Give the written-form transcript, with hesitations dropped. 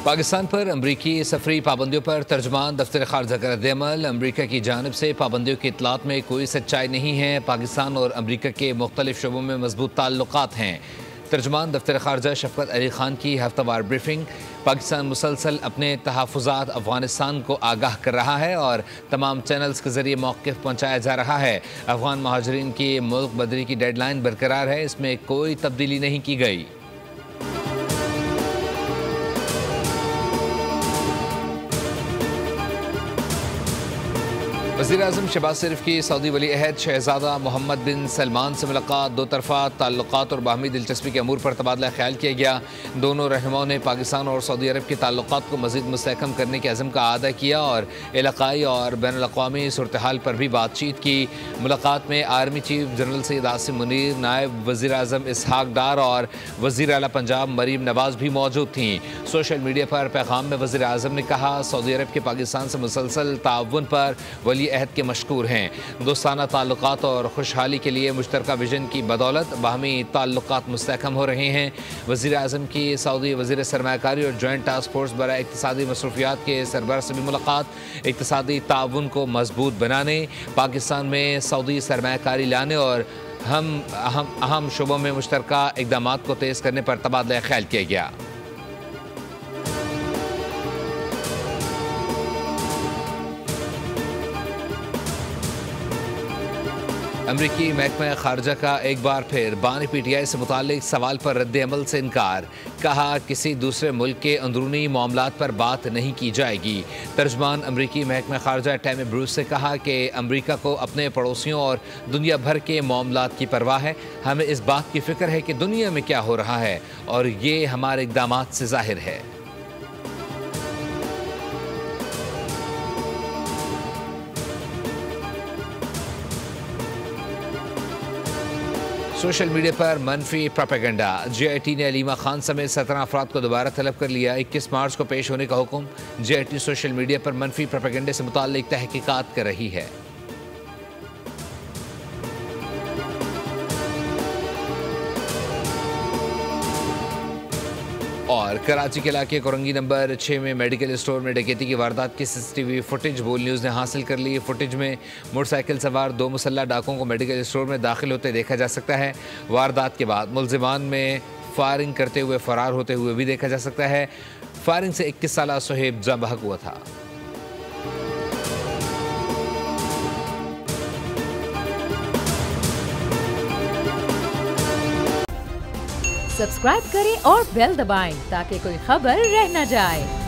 पाकिस्तान पर अमरीकी सफरी पाबंदियों पर तर्जुमान दफ्तर खारजा का रद्द-ए-अमल। अमरीका की जानिब से पाबंदियों की इतलात में कोई सच्चाई नहीं है। पाकिस्तान और अमरीका के मुख्तलिफ शोबों में मजबूत ताल्लुकात हैं। तर्जुमान दफ्तर खारजा शफकत अली खान की हफ्तावार ब्रीफिंग। पाकिस्तान मुसलसल अपने तहफ़्फ़ुज़ात अफ़गानिस्तान को आगाह कर रहा है और तमाम चैनल्स के ज़रिए मौक़िफ़ पहुँचाया जा रहा है। अफ़गान महाजरीन की मुल्क बदरी की डेडलाइन बरकरार है, इसमें कोई तब्दीली नहीं की गई। वज़ीर-ए-आज़म शहबाज शरीफ की सऊदी वली अहद शहज़ादा मोहम्मद बिन सलमान से मुलाकात। दो तरफ़ा ताल्लुकात और बाहमी दिलचस्पी के अमूर पर तबादला ख्याल किया गया। दोनों रहनुमाओं ने पाकिस्तान और सऊदी अरब के ताल्लुकात को मज़ीद मुस्तहकम करने के अज़म का आदा किया और इलाक़ाई और बैनुल-अक़वामी सूरत हाल पर भी बातचीत की। मुलाकात में army chief general Syed Asim Munir, नायब वज़ीर-ए-आज़म इसहाक डार और वज़ीर आला पंजाब मरीम नवाज़ भी मौजूद थीं। सोशल मीडिया पर पैगाम में वज़ीर-ए-आज़म ने कहा, सऊदी अरब के पाकिस्तान से मुसलसल ताउन पर वली अहद के मशकूर हैं। दोस्ताना ताल्लुकात और खुशहाली के लिए मुश्तरका विजन की बदौलत बाहमी ताल्लुकात मुस्तहकम हो रहे हैं। वज़ीर-ए-आज़म की सऊदी वज़ीर सरमायाकारी और जॉइंट टास्क फोर्स बराए इक़्तिसादी मसरूफियात के सरबराह से भी मुलाकात। इक़्तिसादी ताउन को मजबूत बनाने, पाकिस्तान में सऊदी सरमायाकारी लाने और अहम शोबों में मुश्तरका इक़दामात को तेज़ करने पर तबादला ख्याल किया गया। अमरीकी महकमा खारजा का एक बार फिर बानी PTI से मुतालिक सवाल पर रद्द-ए-अमल से इनकार। कहा, किसी दूसरे मुल्क के अंदरूनी मामलात पर बात नहीं की जाएगी। तर्जमान अमरीकी महकमा खारजा टैमी ब्रूस से कहा कि अमरीका को अपने पड़ोसियों और दुनिया भर के मामलात की परवाह है। हमें इस बात की फ़िक्र है कि दुनिया में क्या हो रहा है और ये हमारे इक़दामात से ज़ाहिर है। सोशल मीडिया पर मनफी प्रोपेगेंडा। JIT ने अलीमा खान समेत 17 अफराद को दोबारा तलब कर लिया। 21 मार्च को पेश होने का हुक्म। JIT सोशल मीडिया पर मनफी प्रोपेगेंडे से मुताल्लिक तहकीकात कर रही है। और कराची के इलाके कोरंगी नंबर 6 में मेडिकल स्टोर में डकैती की वारदात की CCTV फुटेज बोल न्यूज़ ने हासिल कर ली। फुटेज में मोटरसाइकिल सवार 2 मुसल्लह डाकुओं को मेडिकल स्टोर में दाखिल होते देखा जा सकता है। वारदात के बाद मुलजिमान में फायरिंग करते हुए फरार होते हुए भी देखा जा सकता है। फायरिंग से 21 साला सोहेब जबहक हुआ था। सब्सक्राइब करें और बेल दबाएं ताकि कोई खबर रह न जाए।